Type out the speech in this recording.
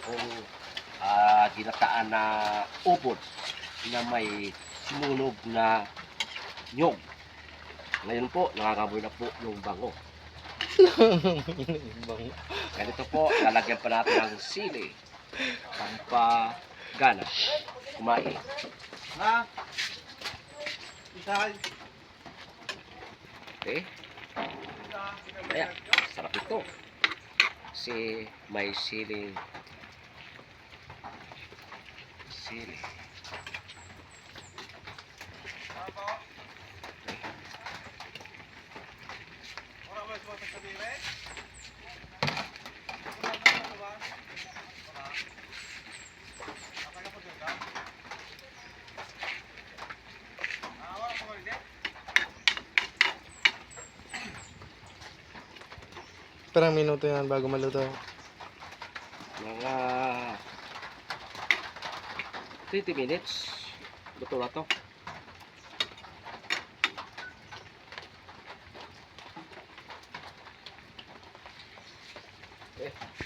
akong ginataan na upod na may sumunog na nyog. Ngayon po, nakakamoy na po yung bango. Ganito po, lalagyan pa natin ng sili. Pampagana. Kumain. Ha? Isahal. Okay? Kaya, sarap ito. Kasi may sili. Sili. Perang minuto yan bago maluto. Mga 30 minutes. Luto na to. Okay.